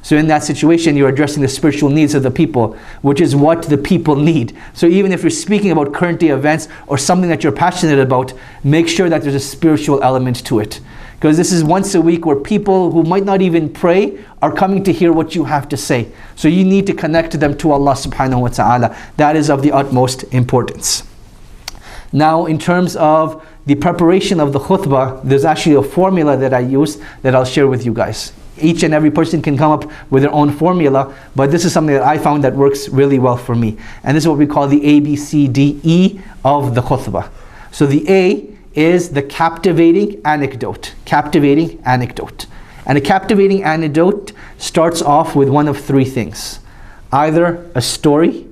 So in that situation, you're addressing the spiritual needs of the people, which is what the people need. So even if you're speaking about current day events or something that you're passionate about, make sure that there's a spiritual element to it. Because this is once a week where people who might not even pray are coming to hear what you have to say. So you need to connect them to Allah subhanahu wa ta'ala. That is of the utmost importance. Now, in terms of the preparation of the khutbah, there's actually a formula that I use that I'll share with you guys. Each and every person can come up with their own formula, but this is something that I found that works really well for me. And this is what we call the ABCDE of the khutbah. So the A is the captivating anecdote. Captivating anecdote. And a captivating anecdote starts off with one of three things. Either a story,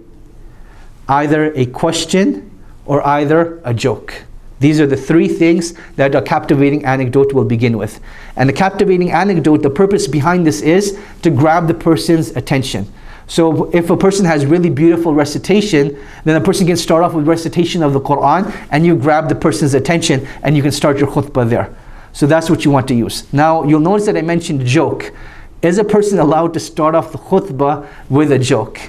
either a question, or either a joke. These are the three things that a captivating anecdote will begin with. And the captivating anecdote, the purpose behind this is to grab the person's attention. So if a person has really beautiful recitation, then a person can start off with recitation of the Quran, and you grab the person's attention and you can start your khutbah there. So that's what you want to use. Now you'll notice that I mentioned joke. Is a person allowed to start off the khutbah with a joke?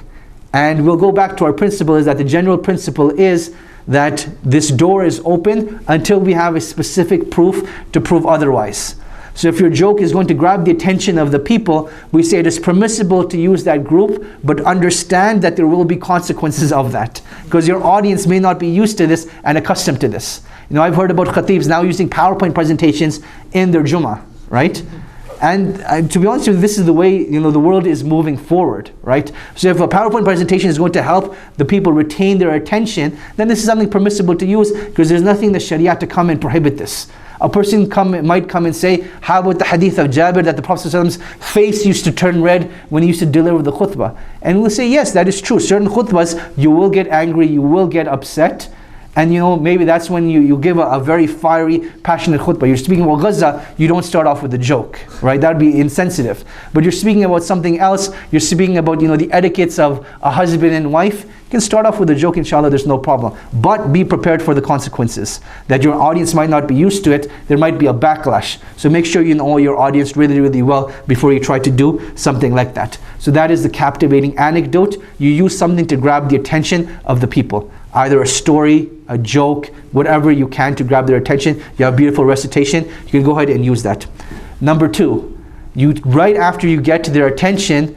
And we'll go back to our principle, is that the general principle is that this door is open until we have a specific proof to prove otherwise. So if your joke is going to grab the attention of the people, we say it is permissible to use that group, but understand that there will be consequences of that. Because your audience may not be used to this and accustomed to this. You know, I've heard about khatibs now using PowerPoint presentations in their Jummah, right? And to be honest with you, this is the way, you know, the world is moving forward, right? So if a PowerPoint presentation is going to help the people retain their attention, then this is something permissible to use, because there's nothing in the Sharia to come and prohibit this. A person might come and say, how about the hadith of Jabir that the Prophet ﷺ's face used to turn red when he used to deliver the khutbah? And we'll say, yes, that is true. Certain khutbahs, you will get angry, you will get upset. And you know, maybe that's when you give a very fiery, passionate khutbah. You're speaking about Gaza, you don't start off with a joke, right? That would be insensitive. But you're speaking about something else, you're speaking about, you know, the etiquettes of a husband and wife. You can start off with a joke, inshallah, there's no problem. But be prepared for the consequences. That your audience might not be used to it, there might be a backlash. So make sure you know your audience really, really well before you try to do something like that. So that is the captivating anecdote. You use something to grab the attention of the people. Either a story, a joke, whatever you can to grab their attention. You have beautiful recitation, you can go ahead and use that. Number two, right after you get to their attention,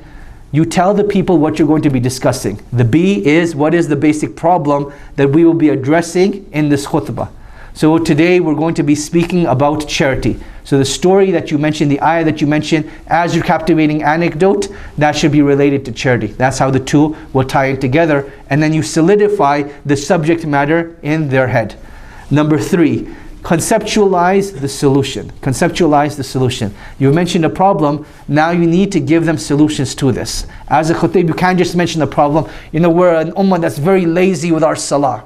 you tell the people what you're going to be discussing. The B is, what is the basic problem that we will be addressing in this khutbah. So today we're going to be speaking about charity. So the story that you mentioned, the ayah that you mentioned as your captivating anecdote, that should be related to charity. That's how the two will tie in together. And then you solidify the subject matter in their head. Number three, conceptualize the solution. Conceptualize the solution. You mentioned a problem, now you need to give them solutions to this. As a khatib, you can't just mention the problem. You know, we're an ummah that's very lazy with our salah.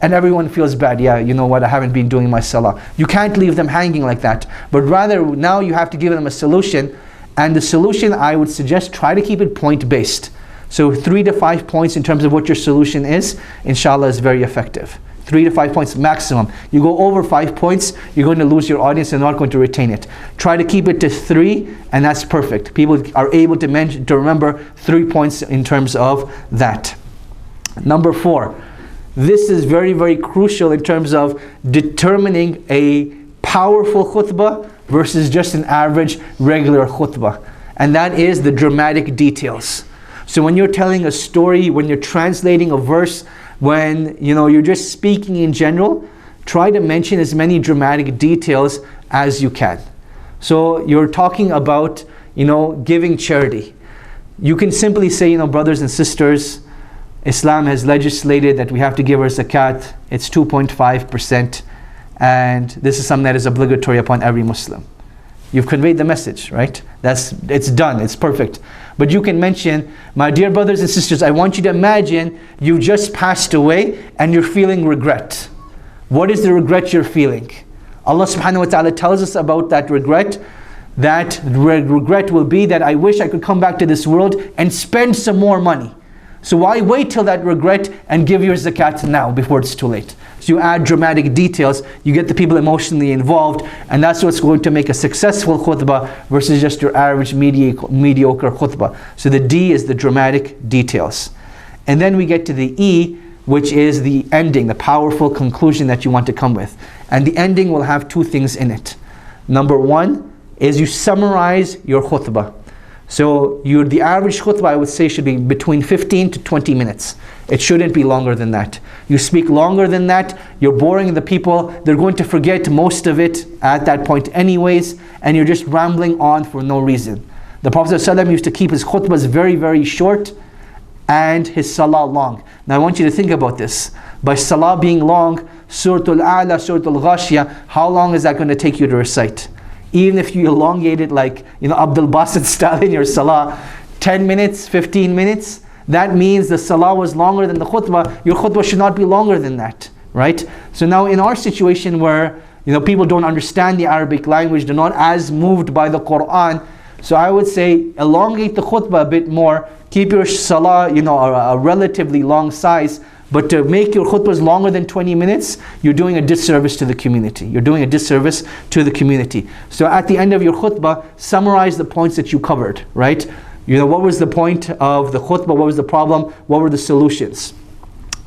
And everyone feels bad. Yeah, you know what, I haven't been doing my salah. You can't leave them hanging like that. But rather, now you have to give them a solution. And the solution, I would suggest, try to keep it point-based. So 3 to 5 points in terms of what your solution is, inshallah, is very effective. 3 to 5 points maximum. You go over 5 points, you're going to lose your audience and not going to retain it. Try to keep it to 3, and that's perfect. People are able to remember 3 points in terms of that. Number 4. This is very, very crucial in terms of determining a powerful khutbah versus just an average, regular khutbah. And that is the dramatic details. So when you're telling a story, when you're translating a verse, when you're just speaking in general, try to mention as many dramatic details as you can. So you're talking about, giving charity. You can simply say, brothers and sisters, Islam has legislated that we have to give our zakat. It's 2.5%, and this is something that is obligatory upon every Muslim. You've conveyed the message, right? It's done, it's perfect. But you can mention, my dear brothers and sisters, I want you to imagine you just passed away and you're feeling regret. What is the regret you're feeling? Allah subhanahu wa ta'ala tells us about that regret. That regret will be that I wish I could come back to this world and spend some more money. So why wait till that regret and give your zakat now before it's too late? So you add dramatic details, you get the people emotionally involved, and that's what's going to make a successful khutbah versus just your average mediocre khutbah. So the D is the dramatic details. And then we get to the E, which is the ending, the powerful conclusion that you want to come with. And the ending will have two things in it. Number one is you summarize your khutbah. So the average khutbah, I would say, should be between 15 to 20 minutes. It shouldn't be longer than that. You speak longer than that, you're boring the people. They're going to forget most of it at that point anyways, and you're just rambling on for no reason. The Prophet ﷺ used to keep his khutbahs very, very short and his salah long. Now I want you to think about this. By salah being long, Surah Al-A'la, Surah Al-Ghashiyah, how long is that going to take you to recite? Even if you elongate it like Abdul Basit style in your salah, 10 minutes, 15 minutes, that means the salah was longer than the khutbah. Your khutbah should not be longer than that, right? So now in our situation where people don't understand the Arabic language, they're not as moved by the Quran, so I would say elongate the khutbah a bit more, keep your salah a relatively long size, but to make your khutbahs longer than 20 minutes, you're doing a disservice to the community. You're doing a disservice to the community. So at the end of your khutbah, summarize the points that you covered, right? What was the point of the khutbah? What was the problem? What were the solutions?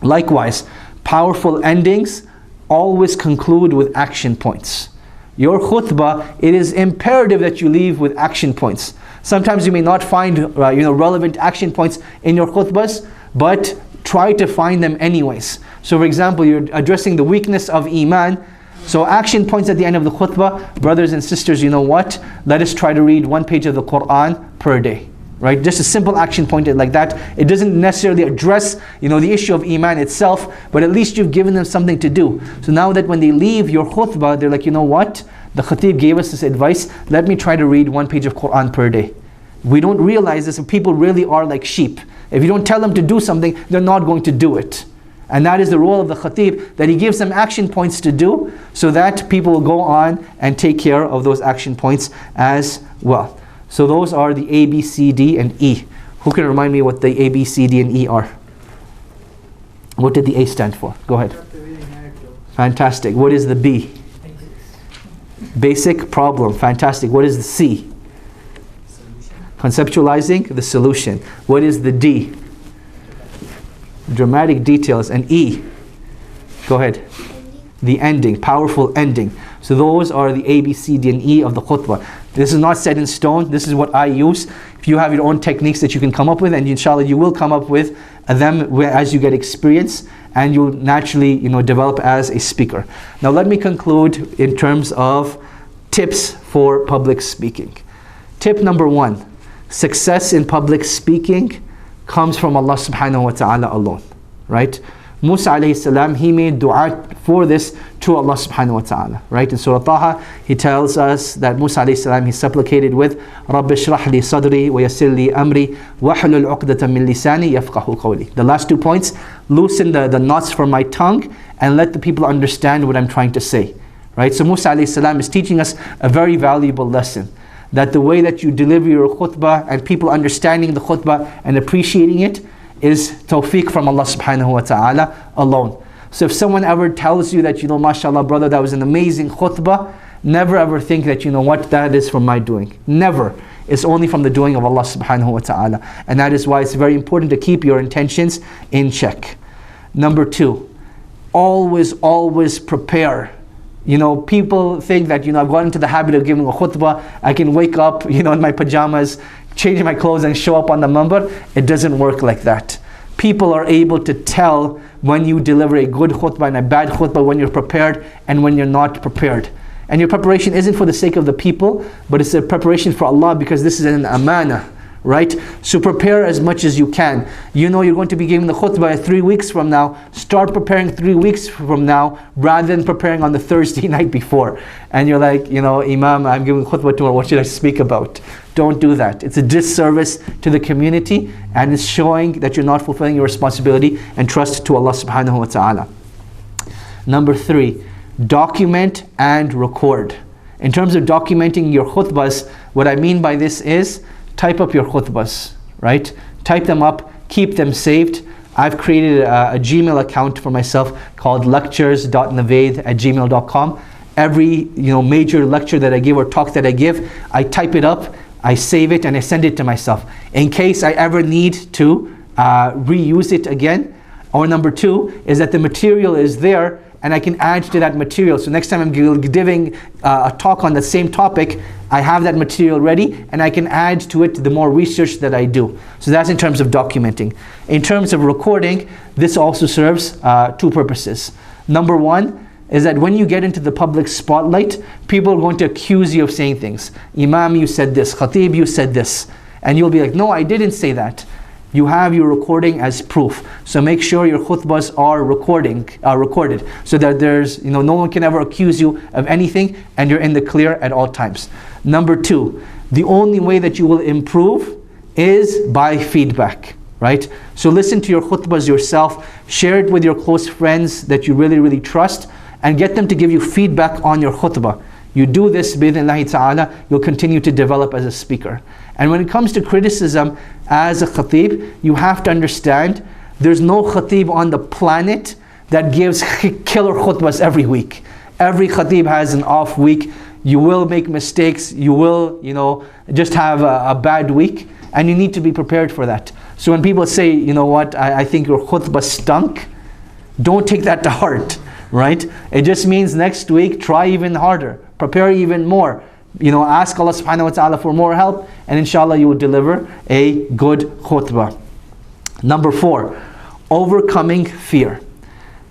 Likewise, powerful endings always conclude with action points. Your khutbah, it is imperative that you leave with action points. Sometimes you may not find relevant action points in your khutbahs, but try to find them anyways. So for example, you're addressing the weakness of Iman. So action points at the end of the khutbah, brothers and sisters, you know what? Let us try to read 1 page of the Quran per day. Right? Just a simple action point like that. It doesn't necessarily address the issue of Iman itself, but at least you've given them something to do. So now that when they leave your khutbah, they're like, you know what? The khatib gave us this advice. Let me try to read 1 page of Quran per day. We don't realize this, and people really are like sheep. If you don't tell them to do something, they're not going to do it. And that is the role of the khatib, that he gives them action points to do, so that people will go on and take care of those action points as well. So those are the A, B, C, D, and E. Who can remind me what the A, B, C, D, and E are? What did the A stand for? Go ahead. Fantastic. What is the B? Basic problem. Fantastic. What is the C? Conceptualizing the solution. What is the D? Dramatic details. And E? Go ahead. The ending. Powerful ending. So those are the A, B, C, D, and E of the khutbah. This is not set in stone. This is what I use. If you have your own techniques that you can come up with, and inshallah you will come up with them as you get experience, and you'll naturally develop as a speaker. Now let me conclude in terms of tips for public speaking. Tip number 1, success in public speaking comes from Allah subhanahu wa ta'ala alone, right? Musa alayhi salam, he made dua for this to Allah subhanahu wa ta'ala, right? In Surah Taha, he tells us that Musa alayhi salam, he supplicated with Rabbi shrah li sadri wa yassir li amri wahlul 'uqdatan min lisani yafqahu qawli. The last 2 points, loosen the knots from my tongue and let the people understand what I'm trying to say, right? So Musa alayhi salam is teaching us a very valuable lesson, that the way that you deliver your khutbah and people understanding the khutbah and appreciating it is tawfiq from Allah subhanahu wa ta'ala alone. So if someone ever tells you that, mashallah brother, that was an amazing khutbah, never ever think that, that is from my doing. Never. It's only from the doing of Allah subhanahu wa ta'ala. And that is why it's very important to keep your intentions in check. Number 2, always prepare. People think that, I've gotten into the habit of giving a khutbah, I can wake up, in my pajamas, change my clothes and show up on the minbar. It doesn't work like that. People are able to tell when you deliver a good khutbah and a bad khutbah, when you're prepared and when you're not prepared. And your preparation isn't for the sake of the people, but it's a preparation for Allah, because this is an amana, right? So prepare as much as you can. You're going to be giving the khutbah 3 weeks from now. Start preparing 3 weeks from now rather than preparing on the Thursday night before. And you're like, Imam, I'm giving khutbah tomorrow, what should I speak about? Don't do that. It's a disservice to the community, and it's showing that you're not fulfilling your responsibility and trust to Allah subhanahu wa ta'ala. Number 3, document and record. In terms of documenting your khutbahs, what I mean by this is type up your khutbahs, right? Type them up, keep them saved. I've created a Gmail account for myself called lectures.navaid@gmail.com. Every major lecture that I give or talk that I give, I type it up, I save it, and I send it to myself in case I ever need to reuse it again. Or number two is that the material is there and I can add to that material. So next time I'm giving a talk on the same topic, I have that material ready and I can add to it the more research that I do. So that's in terms of documenting. In terms of recording, this also serves two purposes. Number one is that when you get into the public spotlight, people are going to accuse you of saying things. Imam, you said this. Khatib, you said this. And you'll be like, no, I didn't say that. You have your recording as proof. So make sure your khutbahs are recorded so that there's, no one can ever accuse you of anything and you're in the clear at all times. Number two, the only way that you will improve is by feedback, right? So listen to your khutbahs yourself, share it with your close friends that you really, really trust, and get them to give you feedback on your khutbah. You do this, bi-idhnillahi ta'ala, you'll continue to develop as a speaker. And when it comes to criticism as a khatib, you have to understand there's no khatib on the planet that gives killer khutbahs every week. Every khatib has an off week. You will make mistakes. You will, just have a bad week. And you need to be prepared for that. So when people say, you know what, I think your khutbah stunk, don't take that to heart, right? It just means next week, try even harder. Prepare even more. Ask Allah subhanahu wa ta'ala for more help, and inshallah you will deliver a good khutbah. Number 4, overcoming fear.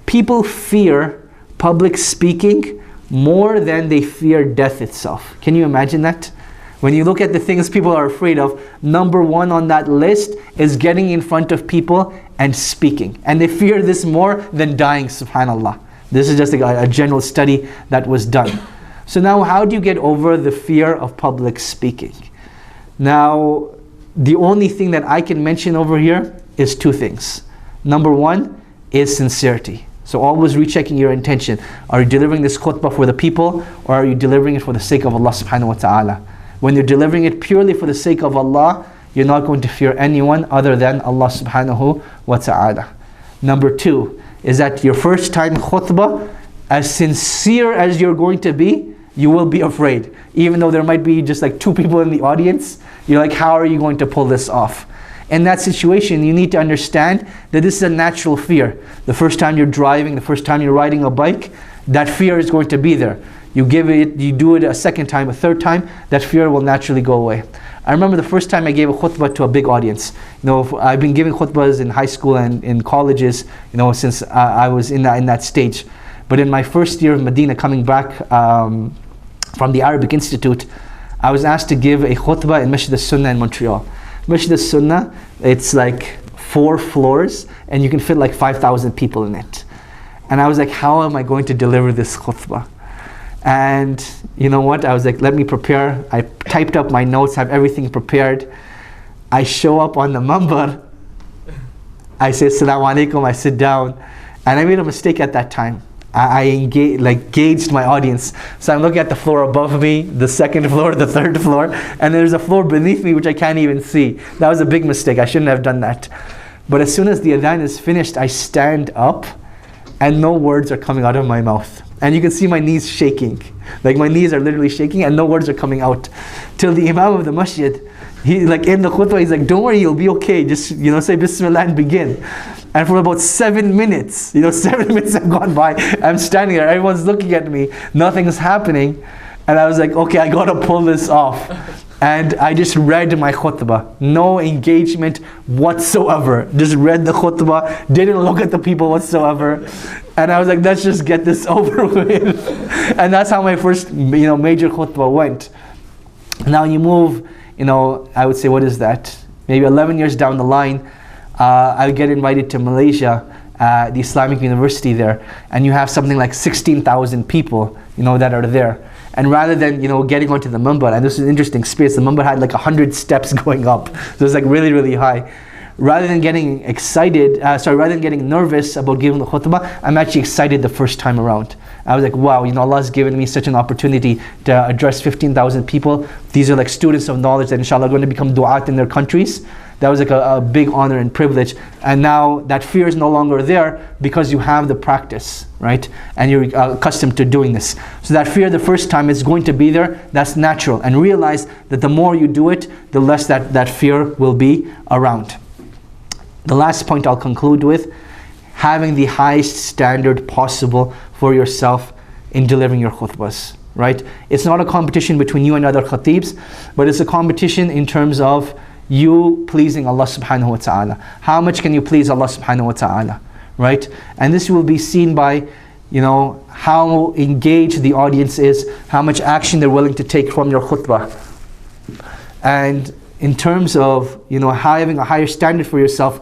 People fear public speaking more than they fear death itself. Can you imagine that? When you look at the things people are afraid of, number 1 on that list is getting in front of people and speaking. And they fear this more than dying, subhanallah. This is just a general study that was done. So now how do you get over the fear of public speaking? Now, the only thing that I can mention over here is 2 things. Number 1 is sincerity. So always rechecking your intention. Are you delivering this khutbah for the people, or are you delivering it for the sake of Allah subhanahu wa ta'ala? When you're delivering it purely for the sake of Allah, you're not going to fear anyone other than Allah subhanahu wa ta'ala. Number 2 is that your first time khutbah, as sincere as you're going to be, you will be afraid. Even though there might be just like 2 people in the audience, you're like, how are you going to pull this off? In that situation, you need to understand that this is a natural fear. The first time you're driving, the first time you're riding a bike, that fear is going to be there. You do it a second time, a third time, that fear will naturally go away. I remember the first time I gave a khutbah to a big audience. I've been giving khutbahs in high school and in colleges, since I was in that stage. But in my first year of Medina, coming back from the Arabic Institute, I was asked to give a khutbah in Masjid al-Sunnah in Montreal. Masjid al-Sunnah, it's like 4 floors and you can fit like 5,000 people in it. And I was like, how am I going to deliver this khutbah? And you know what, I was like, let me prepare. I typed up my notes, have everything prepared. I show up on the mambar, I say Assalamu alaikum, I sit down, and I made a mistake at that time. I gauged my audience. So I'm looking at the floor above me, the second floor, the third floor, and there's a floor beneath me which I can't even see. That was a big mistake, I shouldn't have done that. But as soon as the adhan is finished, I stand up and no words are coming out of my mouth. And you can see my knees shaking. Like my knees are literally shaking and no words are coming out. Till the imam of the masjid, in the khutbah, he's like, don't worry, you'll be okay. Just, say Bismillah and begin. And for about 7 minutes, 7 minutes have gone by. I'm standing there, everyone's looking at me, nothing's happening. And I was like, okay, I gotta pull this off. And I just read my khutbah. No engagement whatsoever. Just read the khutbah, didn't look at the people whatsoever. And I was like, let's just get this over with. And that's how my first major khutbah went. Now you move, I would say, what is that? Maybe 11 years down the line, I would get invited to Malaysia, the Islamic University there, and you have something like 16,000 people, that are there. And rather than, getting onto the mimbar, and this is an interesting space, the mimbar had like 100 steps going up. So it's like really, really high. Rather than getting nervous about giving the khutbah, I'm actually excited the first time around. I was like, wow, Allah has given me such an opportunity to address 15,000 people. These are like students of knowledge that inshallah are going to become du'at in their countries. that was like a big honor and privilege. And now that fear is no longer there because you have the practice, right? And you're accustomed to doing this. So that fear the first time is going to be there, that's natural. And realize that the more you do it, the less that fear will be around. The last point I'll conclude with, having the highest standard possible for yourself in delivering your khutbahs, right? It's not a competition between you and other khatibs, but it's a competition in terms of you pleasing Allah subhanahu wa ta'ala. How much can you please Allah subhanahu wa ta'ala, right? And this will be seen by, how engaged the audience is, how much action they're willing to take from your khutbah. And in terms of, having a higher standard for yourself,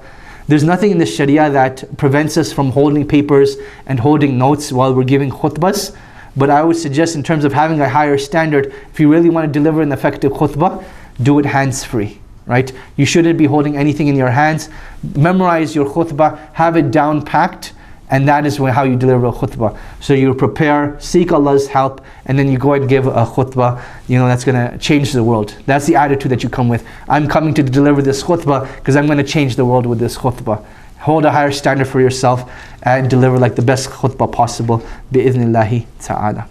there's nothing in the Sharia that prevents us from holding papers and holding notes while we're giving khutbahs. But I would suggest, in terms of having a higher standard, if you really want to deliver an effective khutbah, do it hands-free, right? You shouldn't be holding anything in your hands. Memorize your khutbah, have it down packed, and that is how you deliver a khutbah. So you prepare, seek Allah's help, and then you go and give a khutbah, that's going to change the world. That's the attitude that you come with. I'm coming to deliver this khutbah because I'm going to change the world with this khutbah. Hold a higher standard for yourself and deliver like the best khutbah possible, bi-idhnillahi ta'ala.